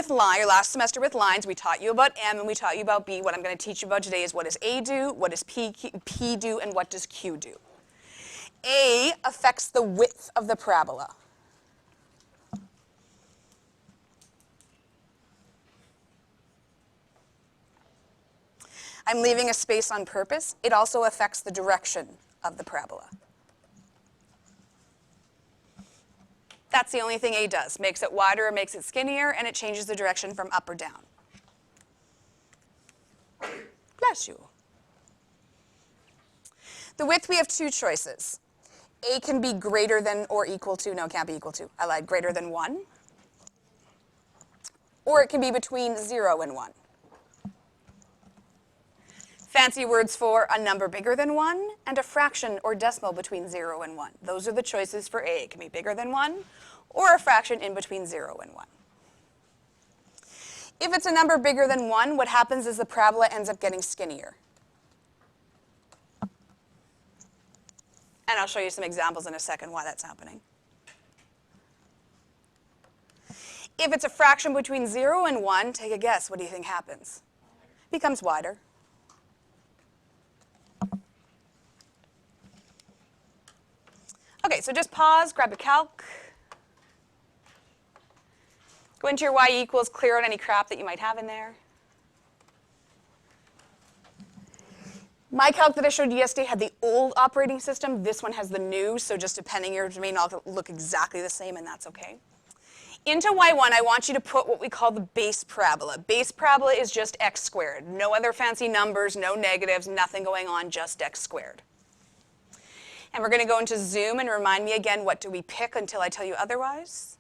with line, or last semester with lines, we taught you about M and we taught you about B. What I'm going to teach you about today is what does A do, what does P do, and what does Q do. A affects the width of the parabola. I'm leaving a space on purpose. It also affects the direction of the parabola. That's the only thing A does. Makes it wider or makes it skinnier, and it changes the direction from up or down. Bless you. The width, we have two choices. A can be greater than or equal to, no, it can't be equal to. I lied, greater than 1. Or it can be between 0 and 1. Fancy words for a number bigger than 1 and a fraction or decimal between 0 and 1. Those are the choices for A. It can be bigger than 1 or a fraction in between 0 and 1. If it's a number bigger than 1, what happens is the parabola ends up getting skinnier. And I'll show you some examples in a second why that's happening. If it's a fraction between 0 and 1, take a guess. What do you think happens? It becomes wider. Okay, so just pause, grab your calc. Go into your y equals, clear out any crap that you might have in there. My calc that I showed you yesterday had the old operating system. This one has the new, so just depending your domain, it'll look exactly the same, and that's okay. Into y1, I want you to put what we call the base parabola. Base parabola is just x squared. No other fancy numbers, no negatives, nothing going on, just x squared. And we're going to go into zoom and remind me again, what do we pick until I tell you otherwise?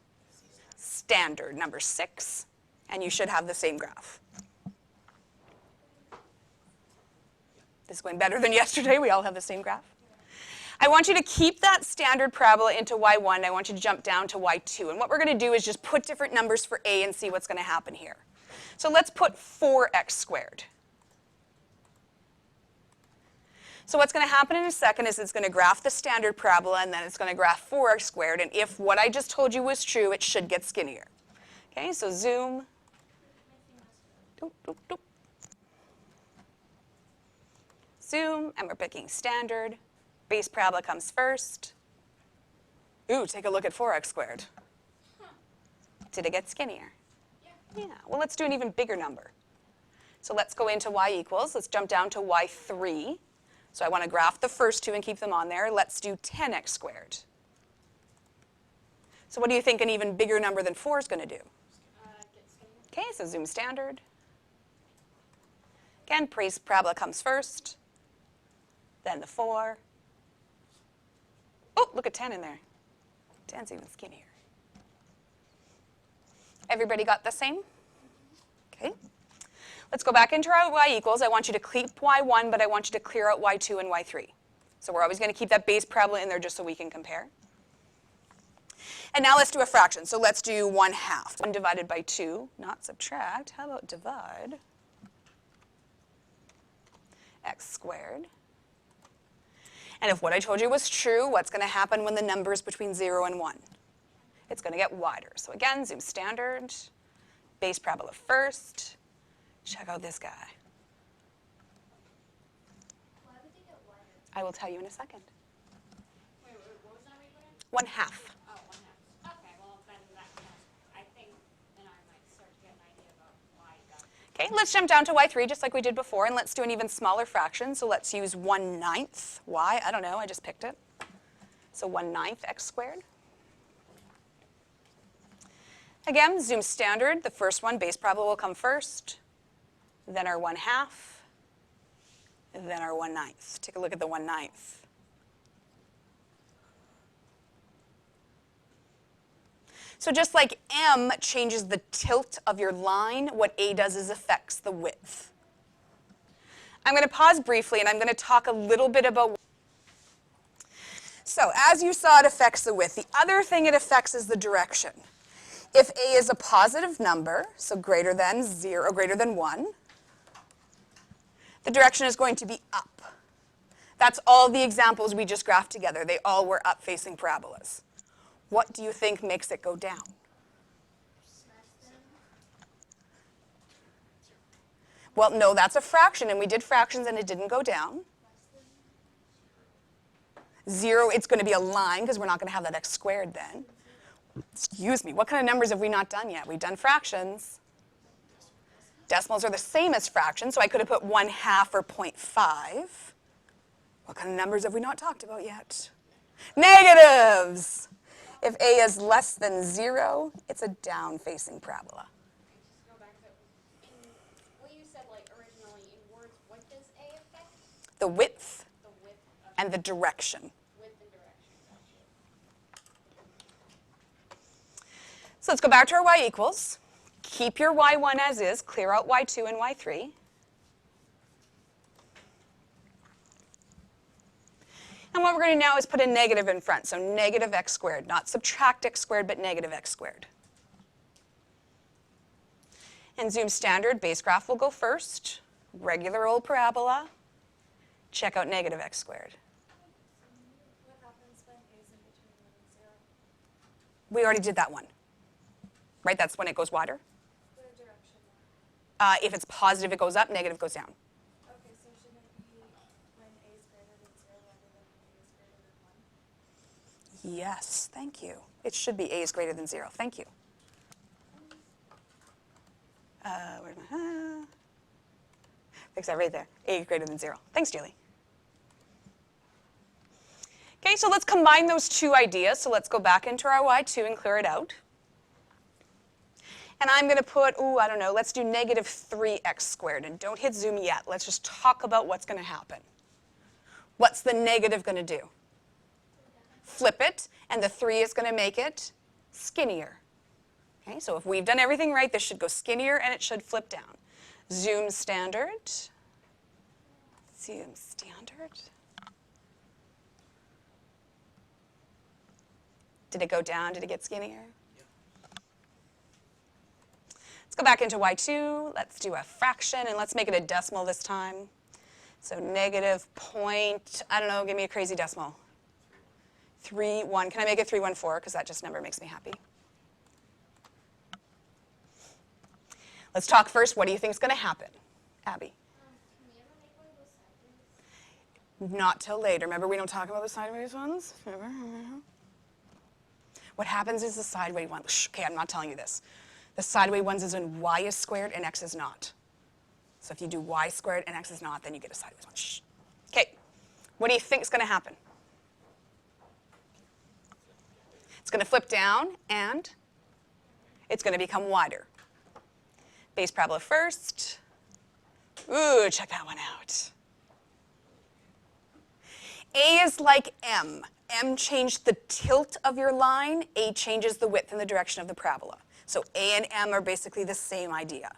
Standard, number 6. And you should have the same graph. This is going better than yesterday. We all have the same graph. I want you to keep that standard parabola into y1. I want you to jump down to y2. And what we're going to do is just put different numbers for A and see what's going to happen here. So let's put 4x squared. So what's going to happen in a second is it's going to graph the standard parabola, and then it's going to graph 4x squared. And if what I just told you was true, it should get skinnier. Okay, so zoom. Doop, doop, doop. Zoom, and we're picking standard. Base parabola comes first. Ooh, take a look at 4x squared. Did it get skinnier? Yeah. Well, let's do an even bigger number. So let's go into y equals. Let's jump down to y3. So I want to graph the first two and keep them on there. Let's do 10x squared. So what do you think an even bigger number than 4 is going to do? Okay, so zoom standard. Again, base parabola comes first, then the 4. Oh, look at 10 in there. 10's even skinnier. Everybody got the same? Okay. Let's go back into our y equals. I want you to keep y1, but I want you to clear out y2 and y3. So we're always going to keep that base parabola in there just so we can compare. And now let's do a fraction. So let's do 1/2. 1 divided by 2, not subtract. How about divide? X squared. And if what I told you was true, what's going to happen when the number is between 0 and 1? It's going to get wider. So again, zoom standard, base parabola first. Check out this guy. Why would they get wider? I will tell you in a second. Wait, what was that we put in? 1/2. Oh, 1/2. Okay, well then I think then I might start to get an idea about why that. Okay, let's jump down to y3 just like we did before, and let's do an even smaller fraction. So let's use 1/9. Why? I don't know. I just picked it. So 1/9 x squared. Again, zoom standard. The first one, base parabola, will come first. Then our 1/2. And then our 1/9. Take a look at the 1/9. So just like M changes the tilt of your line, what A does is affects the width. I'm going to pause briefly, and I'm going to talk a little bit about. So as you saw, it affects the width. The other thing it affects is the direction. If A is a positive number, so greater than 0, greater than 1, the direction is going to be up. That's all the examples we just graphed together. They all were up-facing parabolas. What do you think makes it go down? Well, no, that's a fraction, and we did fractions and it didn't go down. 0, it's going to be a line because we're not going to have that x squared then. Excuse me, what kind of numbers have we not done yet? We've done fractions. Decimals are the same as fractions, so I could have put 1/2 or 0.5. What kind of numbers have we not talked about yet? Negatives! If a is less than 0, it's a down-facing parabola. Just go back to what you said, like originally in words. What does A affect? The width The width of and the direction. width and direction. So let's go back to our y equals. Keep your y1 as is. Clear out y2 and y3. And what we're going to do now is put a negative in front. So negative x squared. Not subtract x squared, but negative x squared. And zoom standard, base graph will go first. Regular old parabola. Check out negative x squared. What happens when a is in between 1 and 0? We already did that one. Right? That's when it goes wider. The direction there. If it's positive, it goes up. Negative goes down. Okay, so shouldn't it be when a is greater than 0 rather than when a is greater than 1? Yes, thank you. It should be a is greater than 0. Thank you. Where's my, fix that right there. A is greater than 0. Thanks, Julie. Okay, so let's combine those two ideas. So let's go back into our y2 and clear it out. And I'm going to put, I don't know, let's do negative 3x squared. And don't hit zoom yet. Let's just talk about what's going to happen. What's the negative going to do? Flip it, and the 3 is going to make it skinnier. Okay, so if we've done everything right, this should go skinnier and it should flip down. Zoom standard. Zoom standard. Did it go down? Did it get skinnier? Let's go back into y2. Let's do a fraction, and let's make it a decimal this time. So negative point, I don't know, give me a crazy decimal. 3, 1. Can I make it 314? Because that just number makes me happy. Let's talk first. What do you think is going to happen, Abby? Can we ever make one of those sideways? Not till later. Remember, we don't talk about the sideways ones? What happens is the sideways one. Okay, I'm not telling you this. The sideways ones is when y is squared and x is not. So if you do y squared and x is not, then you get a sideways one. Shh. Okay, what do you think is going to happen? It's going to flip down, and it's going to become wider. Base parabola first. Ooh, check that one out. A is like M. M changed the tilt of your line. A changes the width and the direction of the parabola. So A and M are basically the same idea.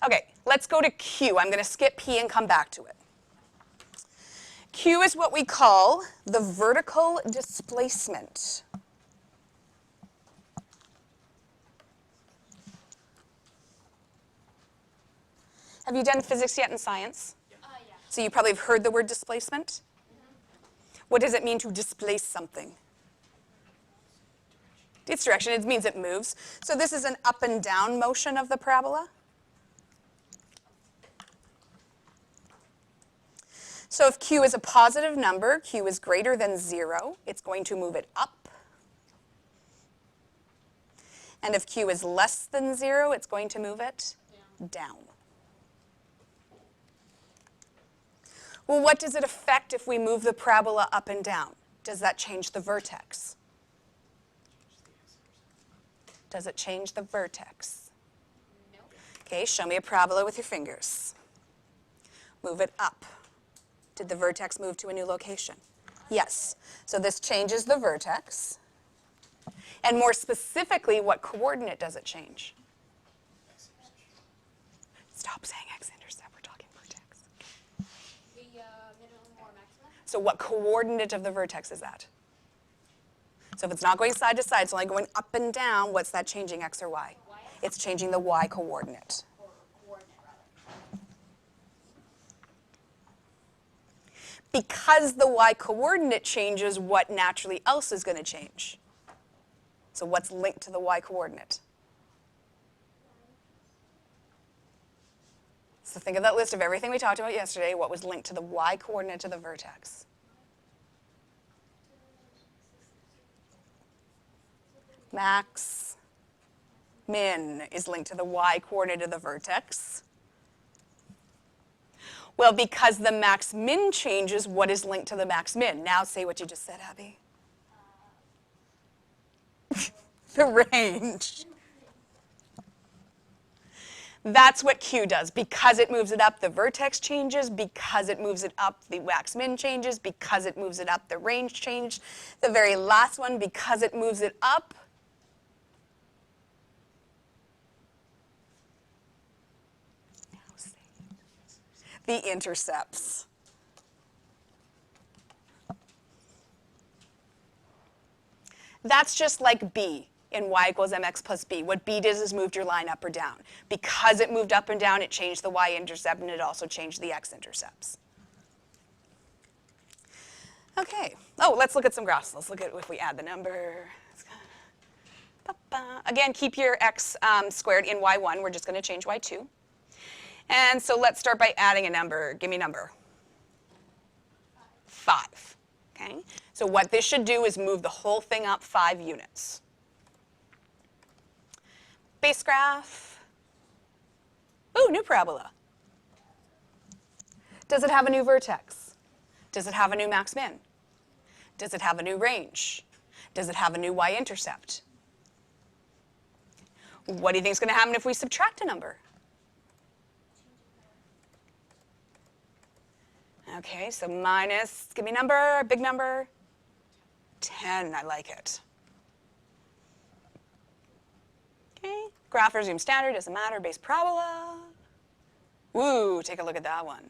Okay, let's go to Q. I'm going to skip P and come back to it. Q is what we call the vertical displacement. Have you done physics yet in science? Yeah. So you probably have heard the word displacement. What does it mean to displace something? Its direction, it means it moves. So this is an up and down motion of the parabola. So if Q is a positive number, Q is greater than 0, it's going to move it up. And if Q is less than 0, it's going to move it down. Well, what does it affect if we move the parabola up and down? Does that change the vertex? Does it change the vertex? No. Okay, show me a parabola with your fingers. Move it up. Did the vertex move to a new location? Yes. So this changes the vertex. And more specifically, what coordinate does it change? Stop saying x-intercept, we're talking vertex. The minimum or maximum? So what coordinate of the vertex is that? So if it's not going side to side, it's only going up and down, what's that changing, x or y? Y? It's changing the y coordinate. Or coordinate, rather. Because the y coordinate changes, what naturally else is going to change? So what's linked to the y coordinate? So think of that list of everything we talked about yesterday. What was linked to the y-coordinate of the vertex? Max, min is linked to the y-coordinate of the vertex. Well, because the max min changes, what is linked to the max min? Now say what you just said, Abby. The range. That's what Q does. Because it moves it up, the vertex changes. Because it moves it up, the max min changes. Because it moves it up, the range changed. The very last one, because it moves it up, the intercepts. That's just like B in y equals mx plus b. What B did is moved your line up or down. Because it moved up and down, it changed the y-intercept, and it also changed the x-intercepts. Okay. Oh, let's look at some graphs. Let's look at if we add the number. Again, keep your x squared in y1. We're just going to change y2. And so let's start by adding a number. Give me a number. 5. Okay? So what this should do is move the whole thing up 5 units. Base graph. Ooh, new parabola. Does it have a new vertex? Does it have a new max min? Does it have a new range? Does it have a new y-intercept? What do you think is going to happen if we subtract a number? Okay, so minus, give me a number, big number. 10, I like it. Okay, graph resume standard, doesn't matter, base parabola. Woo, take a look at that one.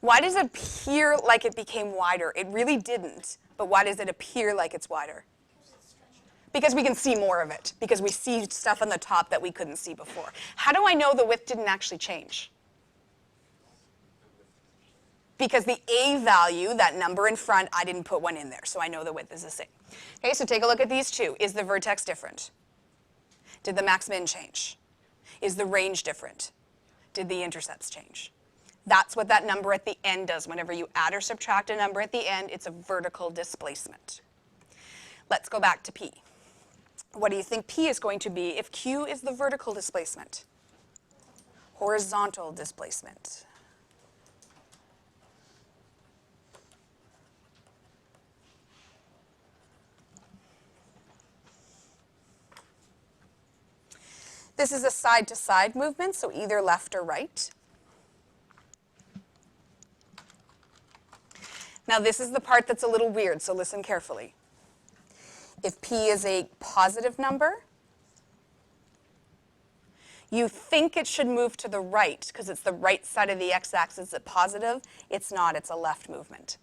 Why does it appear like it became wider? It really didn't, but why does it appear like it's wider? Because we can see more of it, because we see stuff on the top that we couldn't see before. How do I know the width didn't actually change? Because the A value, that number in front, I didn't put one in there, so I know the width is the same. Okay, so take a look at these two. Is the vertex different? Did the max min change? Is the range different? Did the intercepts change? That's what that number at the end does. Whenever you add or subtract a number at the end, it's a vertical displacement. Let's go back to P. What do you think P is going to be if Q is the vertical displacement? Horizontal displacement. This is a side-to-side movement, so either left or right. Now this is the part that's a little weird, so listen carefully. If P is a positive number, you think it should move to the right because it's the right side of the x-axis at positive. It's not, it's a left movement.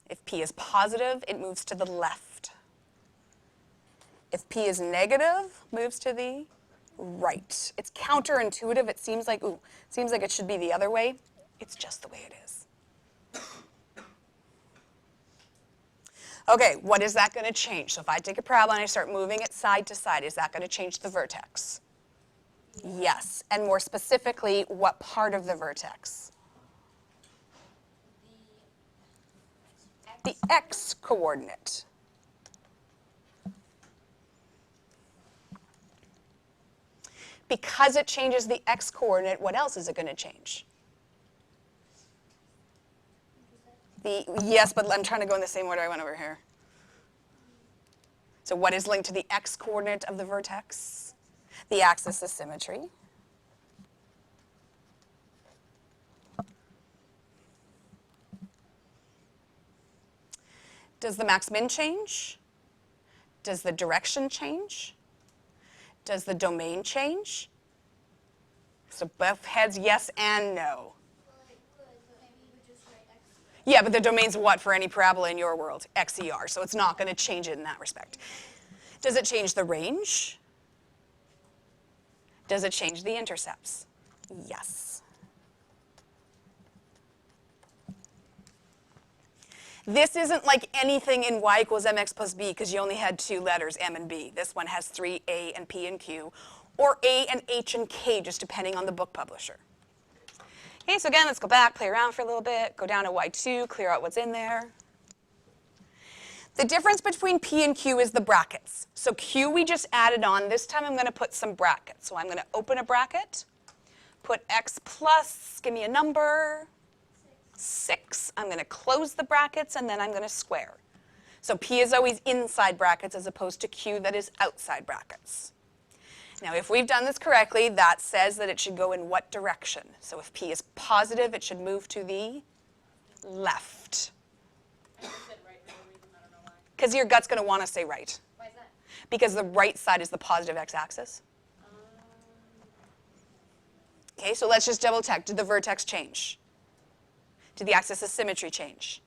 If P is positive, it moves to the left. If P is negative, moves to the right. It's counterintuitive. It seems like it should be the other way. It's just the way it is. Okay, what is that going to change? So if I take a parabola and I start moving it side to side, is that going to change the vertex? Yes. And more specifically, what part of the vertex? The x coordinate. Because it changes the x coordinate, what else is it going to change? Yes, but I'm trying to go in the same order I went over here. So what is linked to the x coordinate of the vertex? The axis of symmetry. Does the max min change? Does the direction change? Does the domain change? So both heads, yes and no. Yeah, but the domain's what for any parabola in your world? XER, so it's not going to change it in that respect. Does it change the range? Does it change the intercepts? Yes. This isn't like anything in y equals mx plus b because you only had 2 letters, m and b. This one has 3, a and p and q. or A and H and K, just depending on the book publisher. Okay, so again, let's go back, play around for a little bit, go down to Y2, clear out what's in there. The difference between P and Q is the brackets. So Q we just added on. This time I'm going to put some brackets. So I'm going to open a bracket, put X plus, give me a number, 6. I'm going to close the brackets, and then I'm going to square. So P is always inside brackets as opposed to Q that is outside brackets. Now, if we've done this correctly, that says that it should go in what direction? So if P is positive, it should move to the left. I just said right for no reason, I don't know why. Because your gut's going to want to say right. Why is that? Because the right side is the positive x-axis. Okay, so let's just double check. Did the vertex change? Did the axis of symmetry change?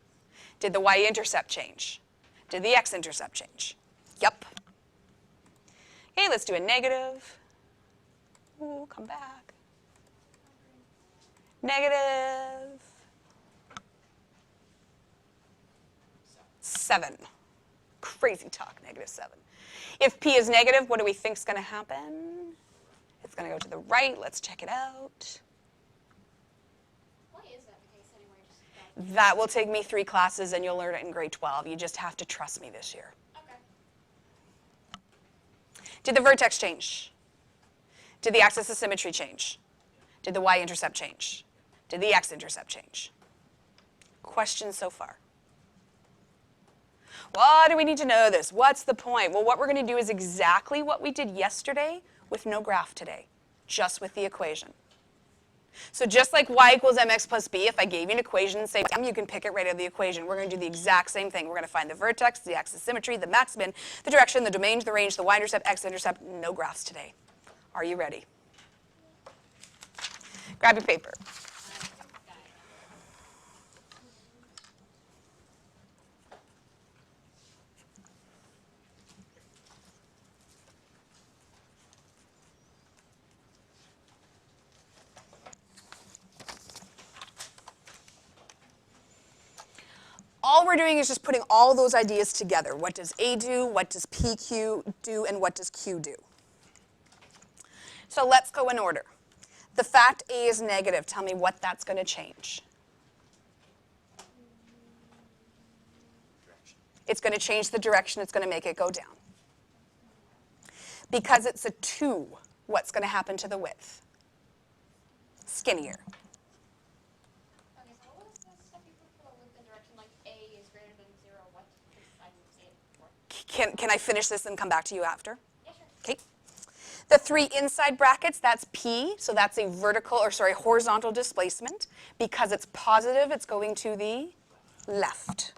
Did the y-intercept change? Did the x-intercept change? Yep. Okay, let's do a negative. Ooh, come back. Negative 7. Crazy talk, negative 7. If P is negative, what do we think is going to happen? It's going to go to the right. Let's check it out. Why is that the case anyway? Just That will take me 3 classes, and you'll learn it in grade 12. You just have to trust me this year. okay. Did the vertex change? Did the axis of symmetry change? Did the y-intercept change? Did the x-intercept change? Questions so far? Why do we need to know this? What's the point? Well, what we're going to do is exactly what we did yesterday with no graph today, just with the equation. So just like y equals mx plus b, if I gave you an equation and say m, you can pick it right out of the equation. We're going to do the exact same thing. We're going to find the vertex, the axis of symmetry, the maxmin, the direction, the domain, the range, the y-intercept, x-intercept. No graphs today. Are you ready? Grab your paper. All we're doing is just putting all those ideas together. What does A do? What does PQ do? And what does Q do? So let's go in order. The fact A is negative, tell me what that's going to change. It's going to change the direction. It's going to make it go down. Because it's a 2, what's going to happen to the width? Skinnier. Okay, so what was the stuff you put for with the direction, like A is greater than 0, what? I didn't see it before. Can I finish this and come back to you after? Yeah, sure. Okay. The 3 inside brackets, that's P, so that's a horizontal displacement. Because it's positive, it's going to the left.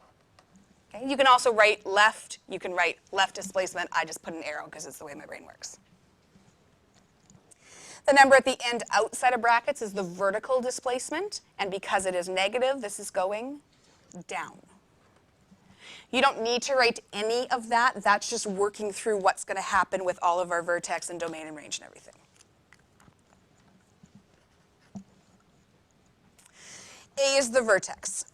Okay? You can also write left. You can write left displacement. I just put an arrow because it's the way my brain works. The number at the end outside of brackets is the vertical displacement, and because it is negative, this is going down. You don't need to write any of that. That's just working through what's going to happen with all of our vertex and domain and range and everything. A is the vertex.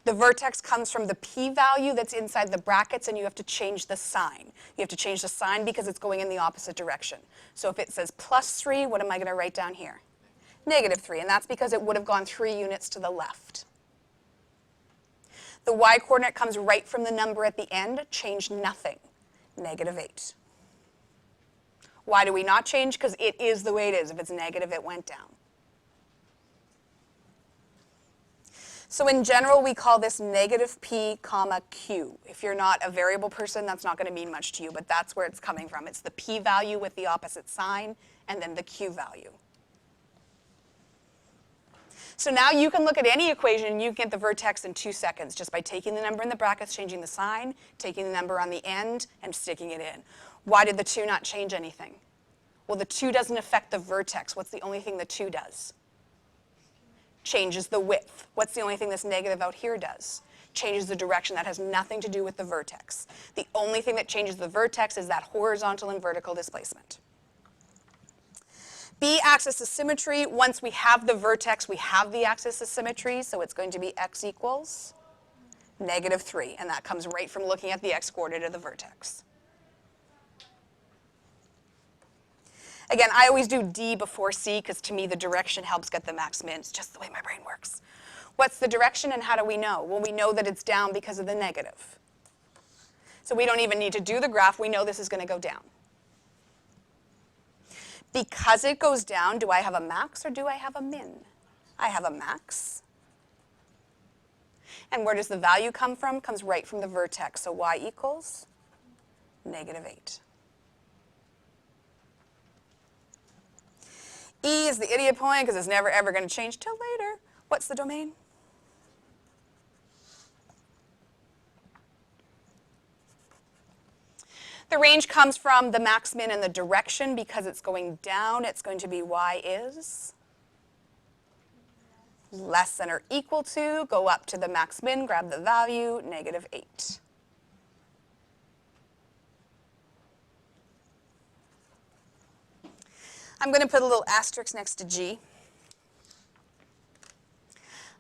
The vertex comes from the p-value that's inside the brackets, and you have to change the sign. You have to change the sign because it's going in the opposite direction. So if it says +3, what am I going to write down here? -3, and that's because it would have gone 3 units to the left. The y-coordinate comes right from the number at the end, change nothing, -8. Why do we not change? Because it is the way it is. If it's negative, it went down. So in general, we call this -p, q. If you're not a variable person, that's not going to mean much to you, but that's where it's coming from. It's the p-value with the opposite sign, and then the q-value. So now you can look at any equation and you can get the vertex in 2 seconds just by taking the number in the brackets, changing the sign, taking the number on the end, and sticking it in. Why did the 2 not change anything? Well, the 2 doesn't affect the vertex. What's the only thing the 2 does? Changes the width. What's the only thing this negative out here does? Changes the direction. That has nothing to do with the vertex. The only thing that changes the vertex is that horizontal and vertical displacement. B, axis of symmetry. Once we have the vertex, we have the axis of symmetry, so it's going to be x equals -3, and that comes right from looking at the x-coordinate of the vertex. Again, I always do D before C because to me the direction helps get the max min. It's just the way my brain works. What's the direction and how do we know? Well, we know that it's down because of the negative. So we don't even need to do the graph. We know this is going to go down. Because it goes down, do I have a max or do I have a min? I have a max. And where does the value come from? Comes right from the vertex. So y equals -8. E is the idiot point because it's never ever going to change till later. What's the domain? The range comes from the max min and the direction. Because it's going down, it's going to be y is less than or equal to, go up to the max min, grab the value, -8. I'm going to put a little asterisk next to G.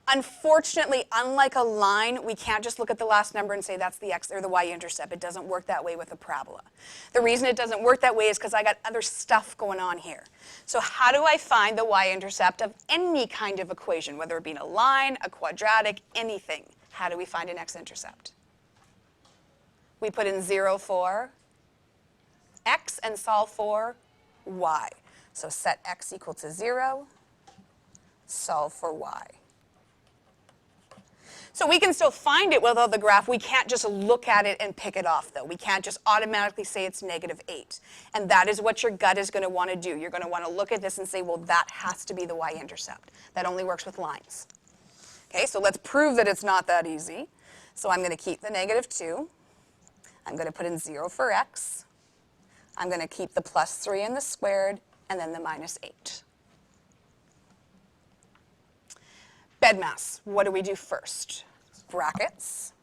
Unfortunately, unlike a line, we can't just look at the last number and say that's the x or the y-intercept. It doesn't work that way with a parabola. The reason it doesn't work that way is because I got other stuff going on here. So how do I find the y-intercept of any kind of equation, whether it be a line, a quadratic, anything? How do we find an x-intercept? We put in 0 for x and solve for y. So set x equal to 0, solve for y. So we can still find it without the graph. We can't just look at it and pick it off, though. We can't just automatically say it's -8. And that is what your gut is going to want to do. You're going to want to look at this and say, well, that has to be the y-intercept. That only works with lines. Okay, so let's prove that it's not that easy. So I'm going to keep the -2. I'm going to put in 0 for x. I'm going to keep the +3 in the squared, and then the -8. Bedmass, what do we do first? Brackets.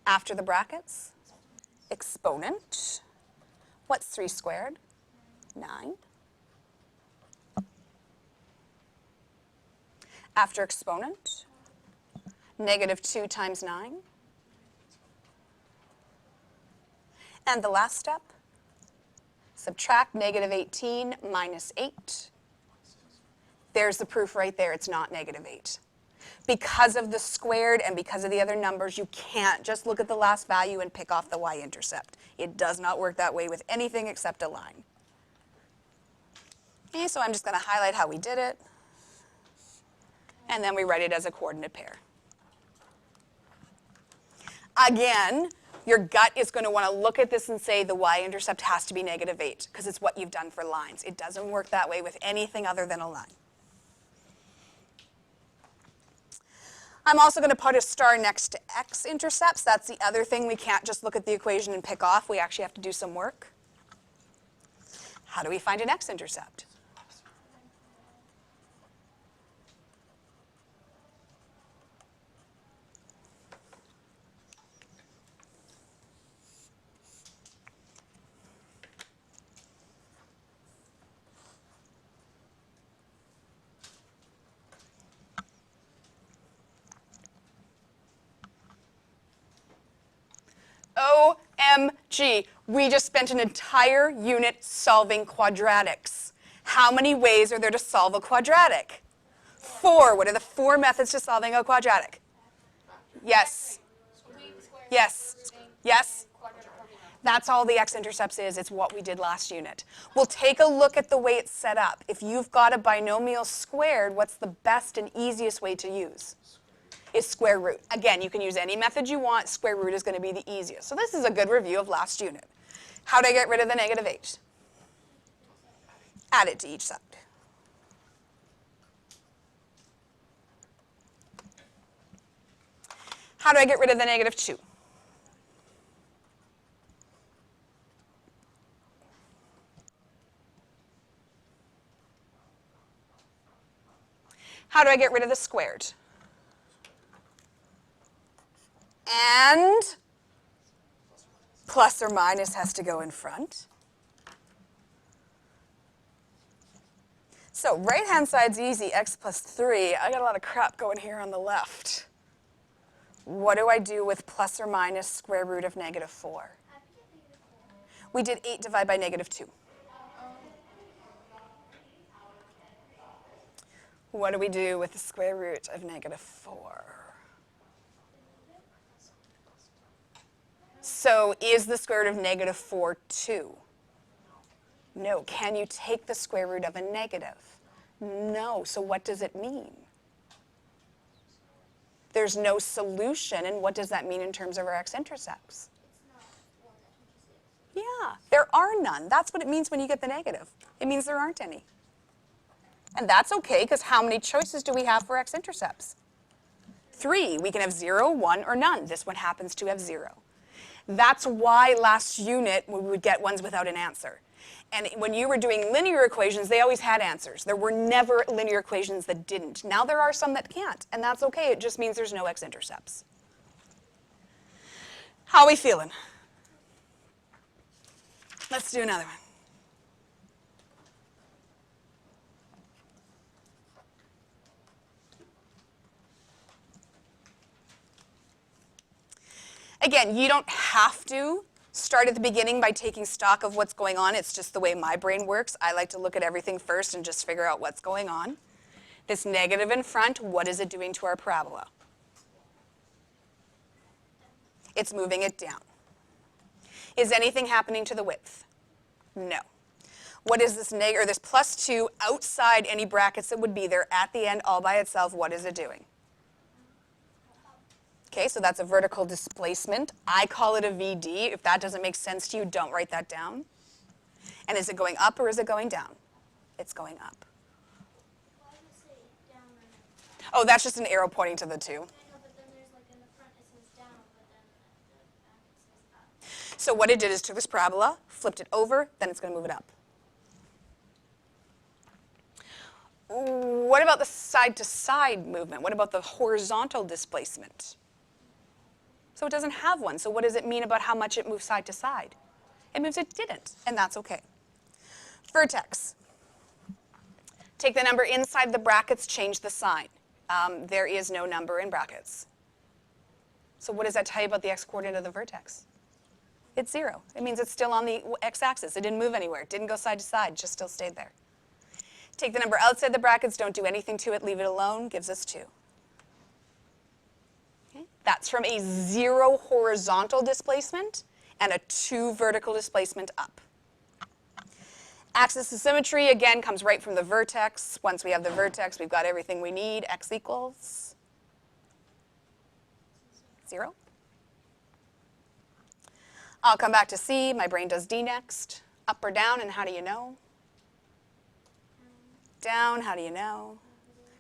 After the brackets, exponent. What's 3 squared? 9. After exponent, -2 times 9. And the last step, subtract -18 minus 8. There's the proof right there. It's not -8. Because of the squared and because of the other numbers, you can't just look at the last value and pick off the y-intercept. It does not work that way with anything except a line. Okay, so I'm just going to highlight how we did it. And then we write it as a coordinate pair. Again, your gut is going to want to look at this and say the y-intercept has to be -8 because it's what you've done for lines. It doesn't work that way with anything other than a line. I'm also going to put a star next to x-intercepts. That's the other thing. We can't just look at the equation and pick off. We actually have to do some work. How do we find an x-intercept? OMG, we just spent an entire unit solving quadratics. How many ways are there to solve a quadratic? 4. What are the 4 methods to solving a quadratic? Yes. Yes. Yes. That's all the x-intercepts is. It's what we did last unit. We'll take a look at the way it's set up. If you've got a binomial squared, what's the best and easiest way to use? Is square root. Again, you can use any method you want. Square root is going to be the easiest. So this is a good review of last unit. How do I get rid of the -8? Add it to each side. How do I get rid of the -2? How do I get rid of the squared? And plus or minus has to go in front. So right-hand side's easy, x plus 3. I got a lot of crap going here on the left. What do I do with plus or minus square root of negative 4? How did you get -4? We did 8 divided by negative 2. What do we do with the square root of negative 4? So is the square root of negative 4 2? No. Can you take the square root of a negative? No. So what does it mean? There's no solution, and what does that mean in terms of our x-intercepts? It's not 1 that teaches it. Yeah, there are none. That's what it means when you get the negative. It means there aren't any. And that's okay, because how many choices do we have for x-intercepts? 3. We can have 0, 1, or none. This one happens to have 0. That's why last unit we would get ones without an answer. And when you were doing linear equations, they always had answers. There were never linear equations that didn't. Now there are some that can't, and that's okay. It just means there's no x-intercepts. How are we feeling? Let's do another one. Again, you don't have to start at the beginning by taking stock of what's going on. It's just the way my brain works. I like to look at everything first and just figure out what's going on. This negative in front, what is it doing to our parabola? It's moving it down. Is anything happening to the width? No. What is this this plus 2 outside any brackets that would be there at the end all by itself? What is it doing? Okay, so that's a vertical displacement. I call it a VD. If that doesn't make sense to you, don't write that down. And is it going up or is it going down? It's going up. Why does it say down and then? Oh, that's just an arrow pointing to the 2. I know, but then there's like in the front it says down, but then at the back it says up. So what it did is took this parabola, flipped it over, then it's going to move it up. What about the side-to-side movement? What about the horizontal displacement? So it doesn't have one. So what does it mean about how much it moves side to side? It moves it didn't, and that's okay. Vertex. Take the number inside the brackets, change the sign. There is no number in brackets. So what does that tell you about the x-coordinate of the vertex? It's 0. It means it's still on the x-axis. It didn't move anywhere. It didn't go side to side. It just still stayed there. Take the number outside the brackets, don't do anything to it, leave it alone, gives us 2. That's from a 0 horizontal displacement and a 2 vertical displacement up. Axis of symmetry, again, comes right from the vertex. Once we have the vertex, we've got everything we need. X equals 0. I'll come back to C. My brain does D next. Up or down, and how do you know? Down, how do you know?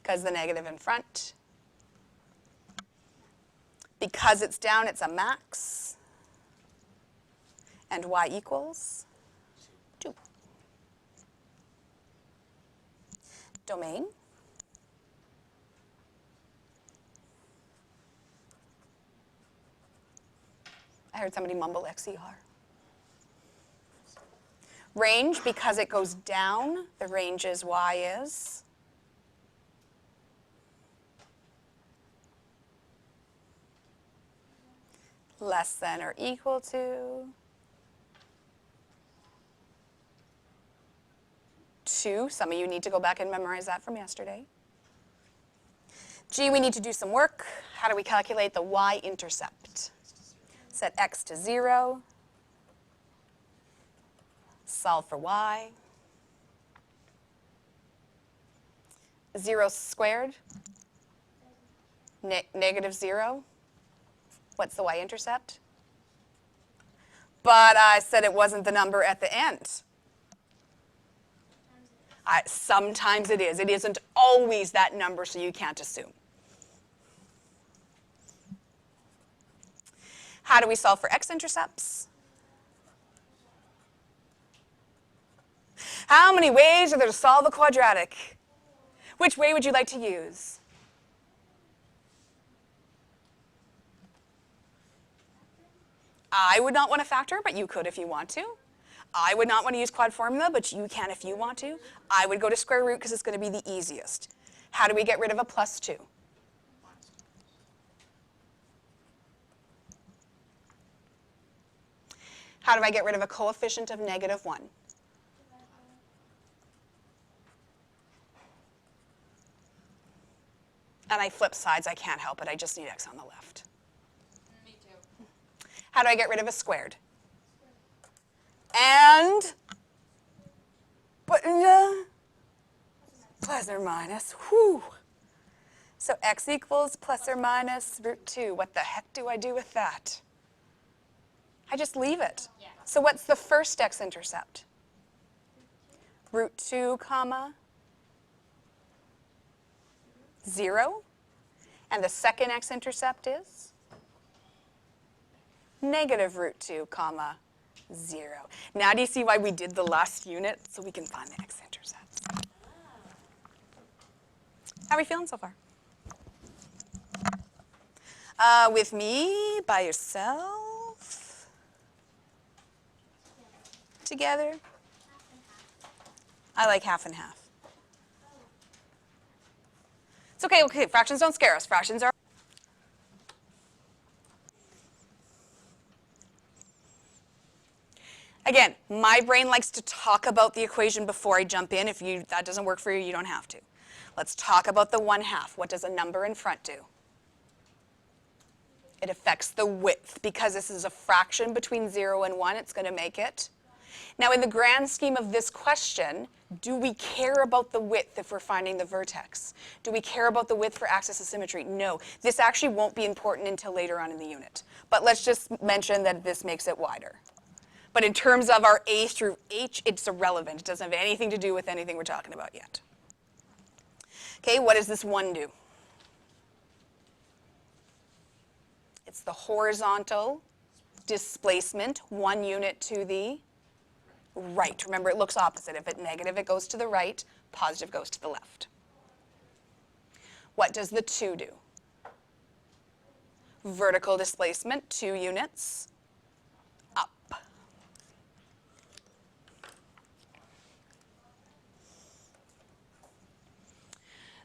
Because the negative in front. Because it's down, it's a max. And y equals 2. Domain. I heard somebody mumble XER. Range, because it goes down, the range is y is less than or equal to 2. Some of you need to go back and memorize that from yesterday. G, we need to do some work. How do we calculate the y-intercept? Set x to 0. Solve for y. 0 squared. Negative 0. What's the y-intercept? But I said it wasn't the number at the end. Sometimes it is. It isn't always that number, so you can't assume. How do we solve for x-intercepts? How many ways are there to solve a quadratic? Which way would you like to use? I would not want to factor, but you could if you want to. I would not want to use quad formula, but you can if you want to. I would go to square root because it's going to be the easiest. How do we get rid of a plus 2? How do I get rid of a coefficient of negative 1? And I flip sides, I can't help it, I just need x on the left. Me too. How do I get rid of a squared? And, but, plus or minus, whew. So x equals plus or minus root 2. What the heck do I do with that? I just leave it. Yeah. So what's the first x-intercept? Root 2, comma, 0. And the second x-intercept is? Negative root 2, comma, 0. Now do you see why we did the last unit? So we can find the x-intercepts. How are we feeling so far? With me, by yourself, together? I like half and half. It's okay, okay, fractions don't scare us. Fractions are. Again, my brain likes to talk about the equation before I jump in. If that doesn't work for you, you don't have to. Let's talk about the 1/2. What does a number in front do? It affects the width. Because this is a fraction between 0 and 1, it's going to make it. Now, in the grand scheme of this question, do we care about the width if we're finding the vertex? Do we care about the width for axis of symmetry? No. This actually won't be important until later on in the unit. But let's just mention that this makes it wider. But in terms of our A through H, it's irrelevant. It doesn't have anything to do with anything we're talking about yet. Okay, what does this 1 do? It's the horizontal displacement, 1 unit to the right. Remember, it looks opposite. If it's negative, it goes to the right. Positive goes to the left. What does the 2 do? Vertical displacement, 2 units up.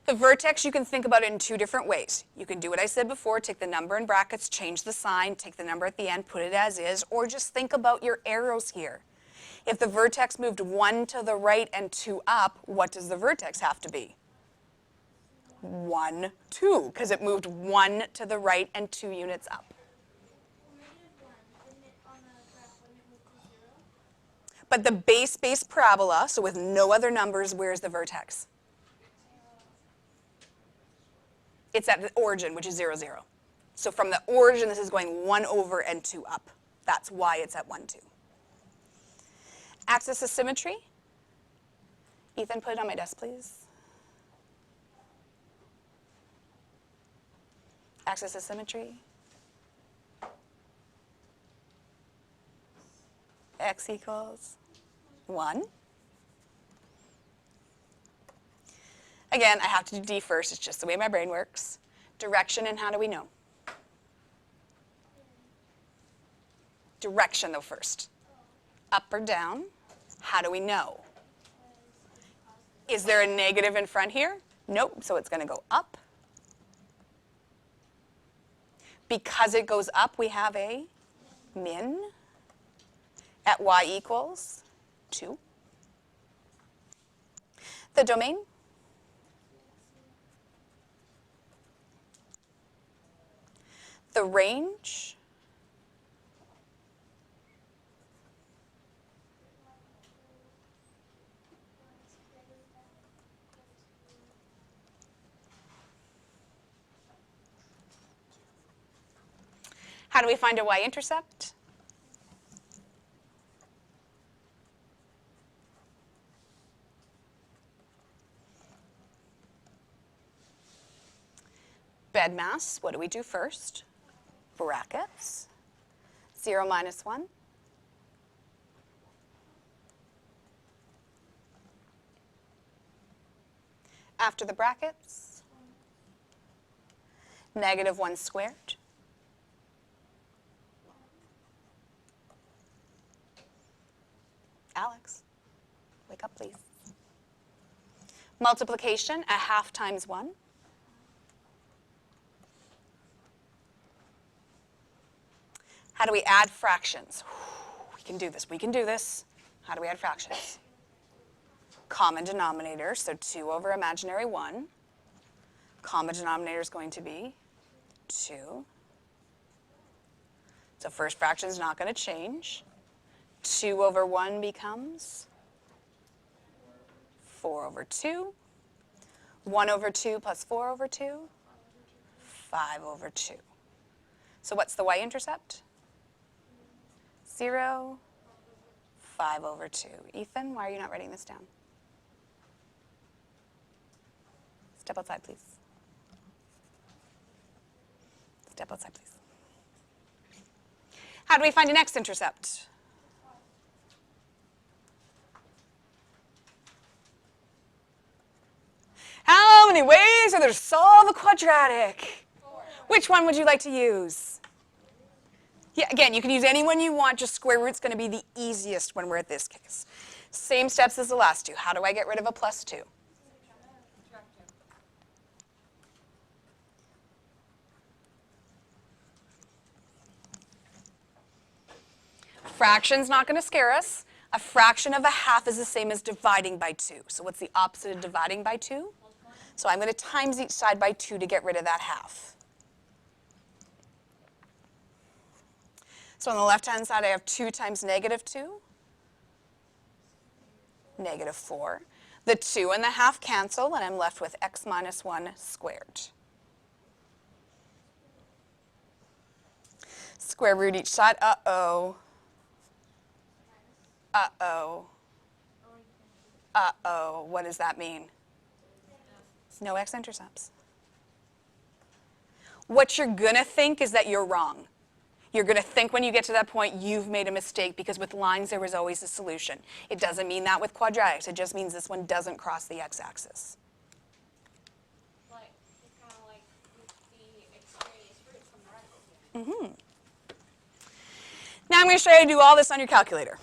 The vertex, you can think about it in 2 different ways. You can do what I said before, take the number in brackets, change the sign, take the number at the end, put it as is, or just think about your arrows here. If the vertex moved 1 to the right and 2 up, what does the vertex have to be? 1, 2, because it moved 1 to the right and 2 units up. But the base parabola, so with no other numbers, where's the vertex? It's at the origin, which is 0, 0. So from the origin, this is going 1 over and 2 up. That's why it's at 1, 2. Axis of symmetry. Ethan, put it on my desk, please. Axis of symmetry. X equals 1. Again, I have to do D first. It's just the way my brain works. Direction, and how do we know? Direction, though, first. Up or down? How do we know? Is there a negative in front here? Nope, so it's going to go up. Because it goes up, we have a min at y equals 2. The domain? The range? How do we find a y-intercept? Bed mass, what do we do first? Brackets. 0 minus 1. After the brackets, negative 1 squared. Alex, wake up, please. Multiplication, a half times 1. How do we add fractions? We can do this. We can do this. How do we add fractions? Common denominator, so 2 over imaginary 1. Common denominator is going to be 2. So first fraction is not going to change. 2 over 1 becomes 4 over 2. 1 over 2 plus 4 over 2? 5 over 2. So what's the y-intercept? 0, 5 over 2. Ethan, why are you not writing this down? Step outside, please. Step outside, please. How do we find an x-intercept? How many ways are there to solve a quadratic? 4. Which one would you like to use? Yeah, again, you can use any one you want, just square root's going to be the easiest when we're at this case. Same steps as the last two. How do I get rid of a plus 2? Fraction's not going to scare us. A fraction of a half is the same as dividing by 2. So what's the opposite of dividing by 2? So I'm going to times each side by 2 to get rid of that half. So on the left-hand side, I have 2 times negative 2, negative 4. The 2 and the half cancel, and I'm left with x minus 1 squared. Square root each side. Uh-oh. Uh-oh. Uh-oh. What does that mean? No x-intercepts. What you're going to think is that you're wrong. You're going to think when you get to that point you've made a mistake because with lines there was always a solution. It doesn't mean that with quadratics. It just means this one doesn't cross the x-axis. Like, it's kind of like with the extraneous roots from the right. Now I'm going to show you how to do all this on your calculator.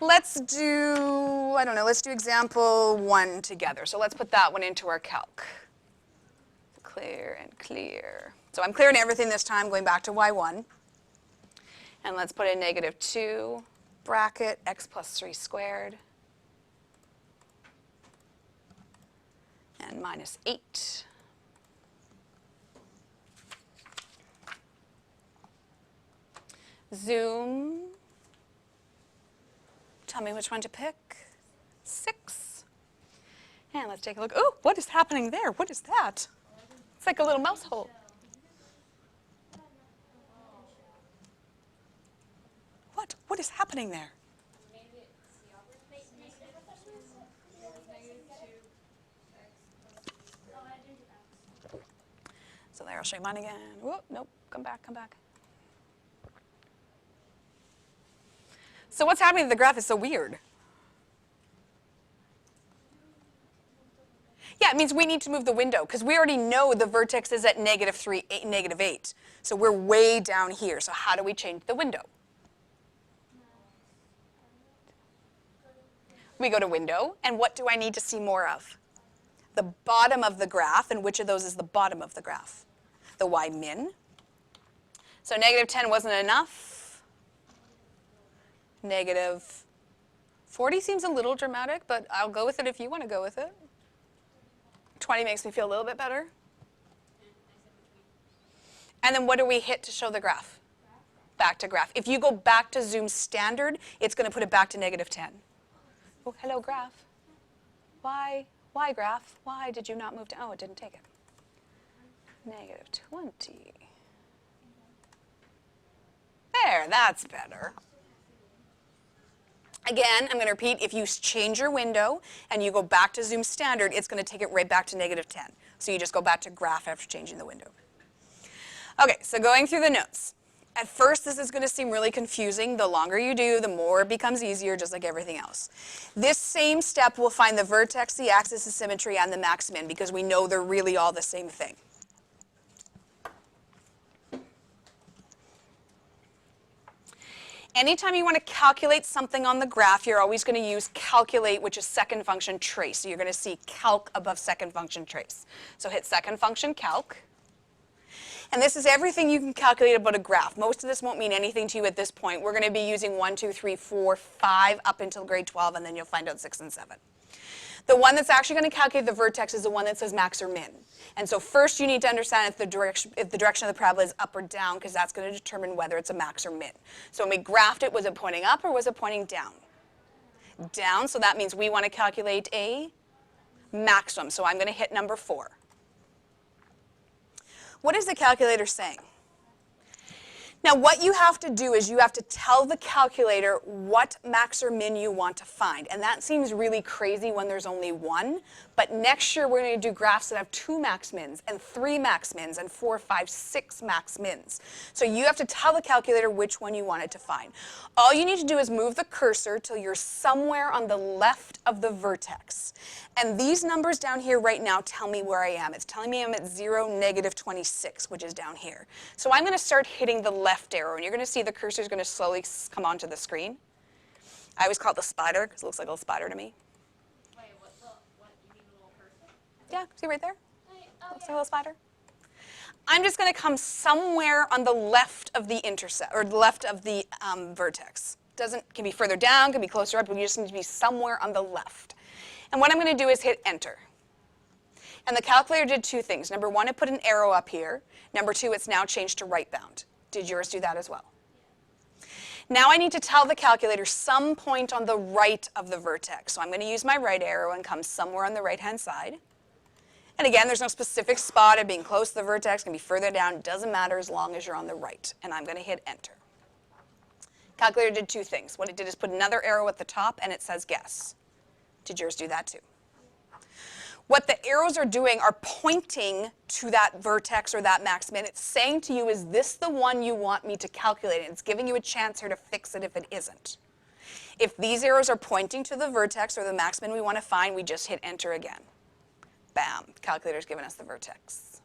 Let's do, I don't know, let's do example 1 together. So let's put that one into our calc. Clear and clear. So I'm clearing everything this time, going back to y1. And let's put in negative 2 bracket x plus 3 squared. And minus 8. Zoom. Tell me which one to pick. 6. And let's take a look. Oh, what is happening there? What is that? It's like a little mouse hole. What? What is happening there? So there, I'll show you mine again. Whoa, nope, come back, come back. So what's happening to the graph is so weird. Yeah, it means we need to move the window because we already know the vertex is at negative 3, negative 8. So we're way down here. So how do we change the window? We go to window, and what do I need to see more of? The bottom of the graph, and which of those is the bottom of the graph? The y min. So negative 10 wasn't enough. Negative 40 seems a little dramatic, but I'll go with it if you want to go with it. 20 makes me feel a little bit better. And then what do we hit to show the graph? Back to graph. If you go back to zoom standard, it's going to put it back to negative 10. Oh, hello, graph. Why graph? Why did you not move to, oh, it didn't take it. Negative 20. There, that's better. Again, I'm going to repeat, if you change your window and you go back to zoom standard, it's going to take it right back to negative 10. So you just go back to graph after changing the window. Okay, so going through the notes. At first, this is going to seem really confusing. The longer you do, the more it becomes easier, just like everything else. This same step will find the vertex, the axis of symmetry, and the max-min because we know they're really all the same thing. Anytime you want to calculate something on the graph, you're always going to use calculate, which is second function trace. So you're going to see calc above second function trace. So hit second function calc. And this is everything you can calculate about a graph. Most of this won't mean anything to you at this point. We're going to be using 1, 2, 3, 4, 5 up until grade 12, and then you'll find out 6 and 7. The one that's actually going to calculate the vertex is the one that says max or min. And so first you need to understand if the direction of the parabola is up or down, because that's going to determine whether it's a max or min. So when we graphed it, was it pointing up or was it pointing down? Down, so that means we want to calculate a maximum. So I'm going to hit number 4. What is the calculator saying? Now what you have to do is you have to tell the calculator what max or min you want to find. And that seems really crazy when there's only one. But next year we're going to do graphs that have 2 max mins and 3 max mins and 4, 5, 6 max mins. So you have to tell the calculator which one you want it to find. All you need to do is move the cursor till you're somewhere on the left of the vertex. And these numbers down here right now tell me where I am. It's telling me I'm at 0, negative 26, which is down here. So I'm going to start hitting the left arrow, and you're going to see the cursor is going to slowly come onto the screen. I always call it the spider because it looks like a little spider to me. Wait, what, you mean the little cursor? Yeah, see right there? Oh, Looks like a little spider. I'm just going to come somewhere on the left of the intercept, or left of the vertex. Can be further down, can be closer up, but you just need to be somewhere on the left. And what I'm going to do is hit enter. And the calculator did 2 things. Number 1, it put an arrow up here. Number 2, it's now changed to right bound. Did yours do that as well? Now I need to tell the calculator some point on the right of the vertex. So I'm going to use my right arrow and come somewhere on the right-hand side. And again, there's no specific spot of being close to the vertex. It can be further down. It doesn't matter as long as you're on the right. And I'm going to hit enter. Calculator did 2 things. What it did is put another arrow at the top, and it says guess. Did yours do that too? What the arrows are doing are pointing to that vertex or that max min. It's saying to you, is this the one you want me to calculate? And it's giving you a chance here to fix it if it isn't. If these arrows are pointing to the vertex or the max min we want to find, we just hit enter again. Bam, the calculator's given us the vertex.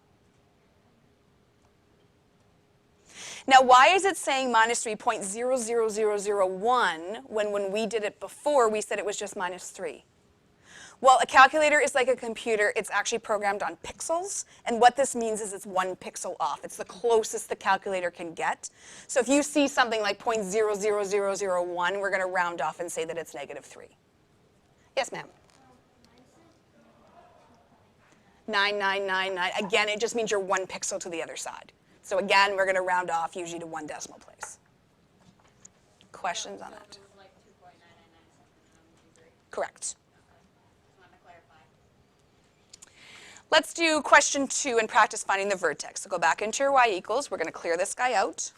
Now, why is it saying minus 3.00001 when we did it before, we said it was just minus 3? Well, a calculator is like a computer. It's actually programmed on pixels. And what this means is it's 1 pixel off. It's the closest the calculator can get. So if you see something like 0.00001, we're going to round off and say that it's negative 3. Yes, ma'am? 9999. Again, it just means you're 1 pixel to the other side. So again, we're going to round off usually to 1 decimal place. Questions on that? Like 2.9997. Correct. Just wanted to clarify. Let's do question 2 and practice finding the vertex. So go back into your y equals. We're going to clear this guy out.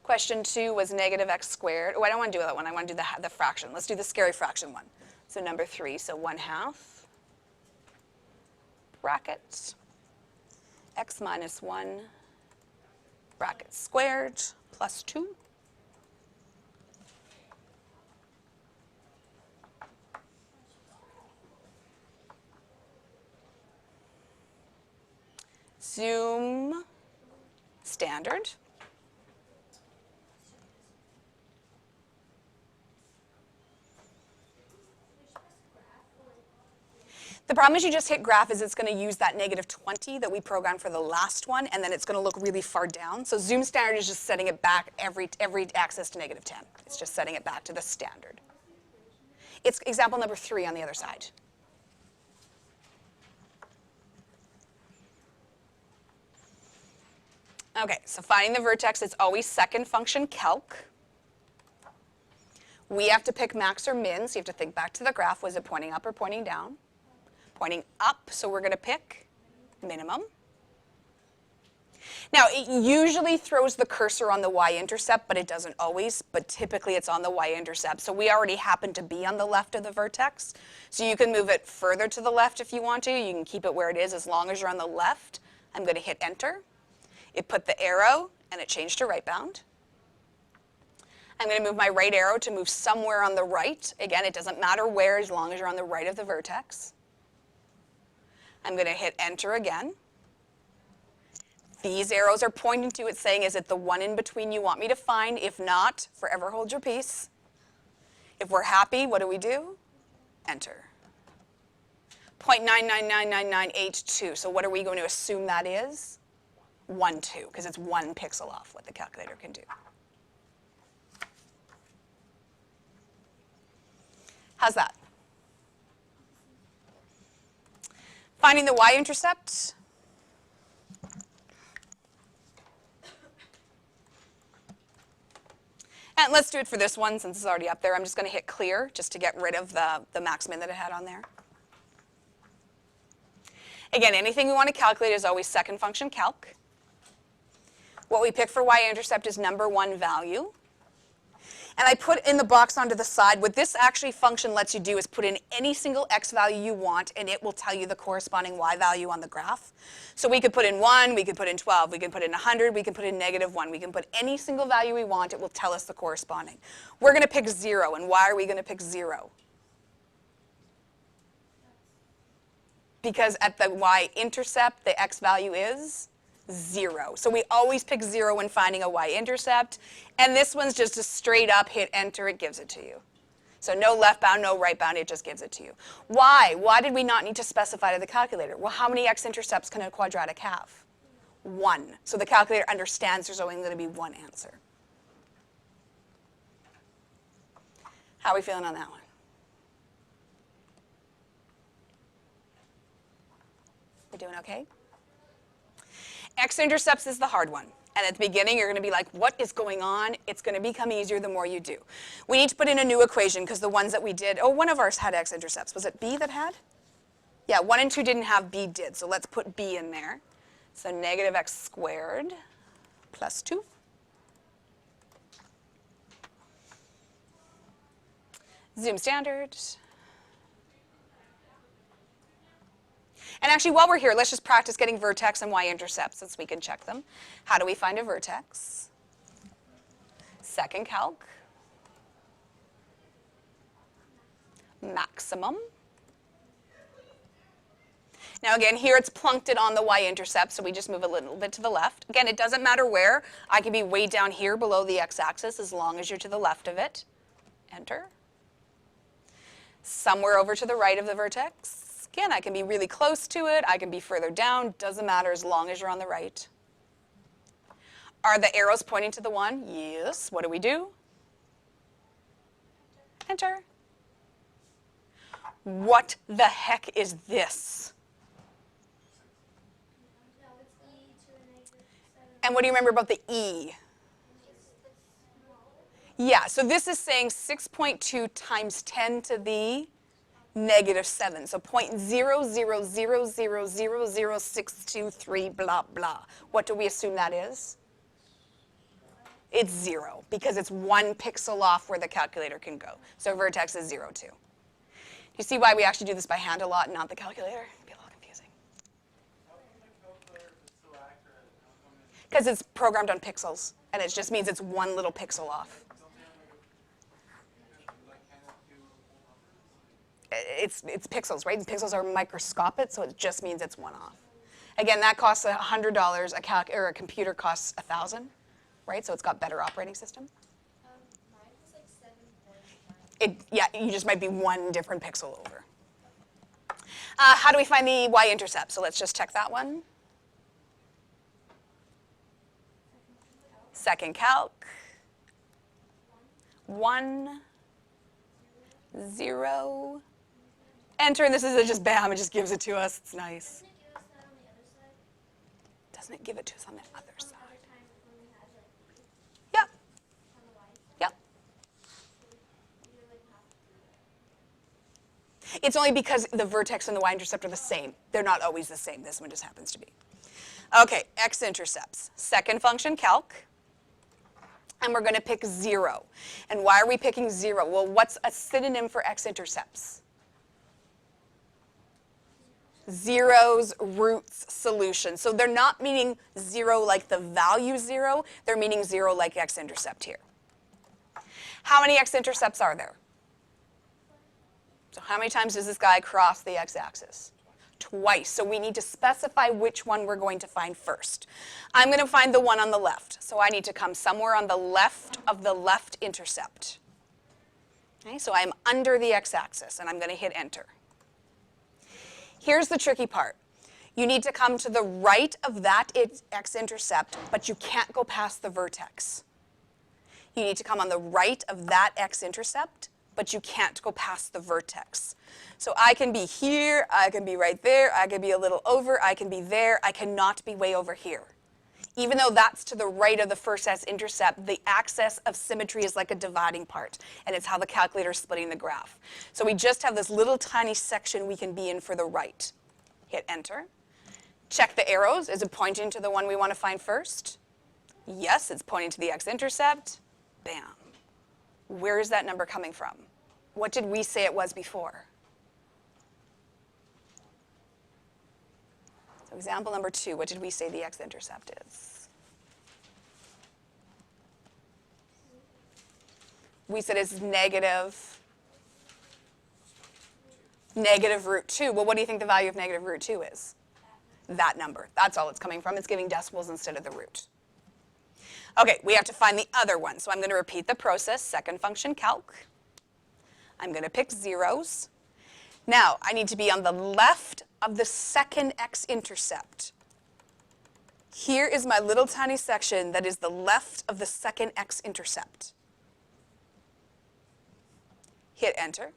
Question 2 was negative x squared. Oh, I don't want to do that one. I want to do the fraction. Let's do the scary fraction one. So number 3, so 1/2 brackets x minus 1 bracket squared plus 2. Zoom standard. The problem is you just hit graph is it's going to use that negative 20 that we programmed for the last one, and then it's going to look really far down. So zoom standard is just setting it back every axis to negative 10. It's just setting it back to the standard. It's example number 3 on the other side. Okay, so finding the vertex, it's always second function calc. We have to pick max or min, so you have to think back to the graph. Was it pointing up or pointing down? Pointing up, so we're going to pick minimum. Now, it usually throws the cursor on the y-intercept, but it doesn't always. But typically, it's on the y-intercept. So we already happen to be on the left of the vertex. So you can move it further to the left if you want to. You can keep it where it is as long as you're on the left. I'm going to hit enter. It put the arrow, and it changed to right bound. I'm going to move my right arrow to move somewhere on the right. Again, it doesn't matter where as long as you're on the right of the vertex. I'm going to hit enter again. These arrows are pointing to it saying, is it the one in between you want me to find? If not, forever hold your peace. If we're happy, what do? Enter. 0.9999982. So what are we going to assume that is? 1, 2, because it's 1 pixel off what the calculator can do. How's that? Finding the y-intercept. And let's do it for this one since it's already up there. I'm just going to hit clear just to get rid of the max min that it had on there. Again, anything we want to calculate is always second function calc. What we pick for y-intercept is number 1 value. And I put in the box onto the side, what this actually function lets you do is put in any single x value you want, and it will tell you the corresponding y value on the graph. So we could put in 1, we could put in 12, we could put in 100, we can put in -1. We can put any single value we want, it will tell us the corresponding. We're going to pick 0, and why are we going to pick 0? Because at the y-intercept, the x value is 0. So we always pick 0 when finding a y-intercept. And this one's just a straight up hit enter, it gives it to you. So no left bound, no right bound, it just gives it to you. Why? Why did we not need to specify to the calculator? Well, how many x-intercepts can a quadratic have? 1. So the calculator understands there's only going to be one answer. How are we feeling on that one? We doing okay? X-intercepts is the hard one. And at the beginning, you're going to be like, what is going on? It's going to become easier the more you do. We need to put in a new equation because the ones that we did, oh, one of ours had x-intercepts. Was it B that had? Yeah, 1 and 2 didn't have, B did. So let's put B in there. So negative x squared plus 2. Zoom standard. And actually, while we're here, let's just practice getting vertex and y-intercepts since we can check them. How do we find a vertex? Second calc. Maximum. Now again, here it's plunked it on the y-intercept, so we just move a little bit to the left. Again, it doesn't matter where. I can be way down here below the x-axis as long as you're to the left of it. Enter. Somewhere over to the right of the vertex. Again, I can be really close to it, I can be further down, doesn't matter as long as you're on the right. Are the arrows pointing to the 1? Yes. What do we do? Enter. What the heck is this? No, it's e to the -7. And what do you remember about the e? Yeah, so this is saying 6.2 times 10 to the -7. So 0.000000623 blah blah. What do we assume that is? It's 0 because it's 1 pixel off where the calculator can go. So vertex is 0, 2. Do you see why we actually do this by hand a lot and not the calculator? It'd be a little confusing. Because it's programmed on pixels, and it just means it's 1 little pixel off. It's pixels, right? And pixels are microscopic, so it just means it's 1 off. Again, that costs $100. A computer costs $1,000, right? So it's got better operating system. Mine was like 7.9. Yeah, you just might be 1 different pixel over. How do we find the y-intercept? So let's just check that one. Second calc. 1, 0. Enter, and this is just bam, it just gives it to us. It's nice. Doesn't it give us that on the other side? Doesn't it give it to us on the other side? Other times when we had like Yep, on the y side, yep. we would have to do that. It's only because the vertex and the y-intercept are the same. They're not always the same. This one just happens to be. Okay, x-intercepts. Second function calc. And we're going to pick 0. And why are we picking 0? Well, what's a synonym for x-intercepts? Zeros, roots, solution. So they're not meaning 0 like the value 0. They're meaning 0 like x-intercept here. How many x-intercepts are there? So how many times does this guy cross the x-axis? Twice. So we need to specify which one we're going to find first. I'm going to find the one on the left. So I need to come somewhere on the left of the left intercept. Okay, so I'm under the x-axis, and I'm going to hit enter. Here's the tricky part. You need to come to the right of that x-intercept, but you can't go past the vertex. You need to come on the right of that x-intercept, but you can't go past the vertex. So I can be here, I can be right there, I can be a little over, I can be there, I cannot be way over here. Even though that's to the right of the first x-intercept, the axis of symmetry is like a dividing part, and it's how the calculator is splitting the graph. So we just have this little tiny section we can be in for the right. Hit enter. Check the arrows. Is it pointing to the one we want to find first? Yes, it's pointing to the x-intercept. Bam. Where is that number coming from? What did we say it was before? So example number 2, what did we say the x-intercept is? We said it's negative root 2. Well, what do you think the value of negative root 2 is? That number. That's all it's coming from. It's giving decimals instead of the root. Okay, we have to find the other one. So I'm going to repeat the process, second function calc. I'm going to pick zeros. Now, I need to be on the left of the second x-intercept. Here is my little tiny section that is the left of the second x-intercept. Hit enter.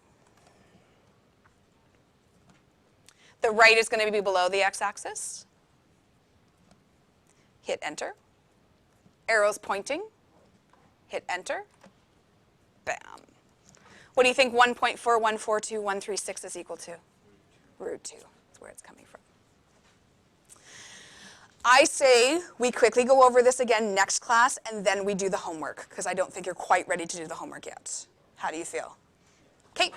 The right is going to be below the x-axis. Hit enter. Arrows pointing. Hit enter. Bam. What do you think 1.4142136 is equal to? Root 2. That's where it's coming from. I say we quickly go over this again next class, and then we do the homework, because I don't think you're quite ready to do the homework yet. How do you feel? Okay.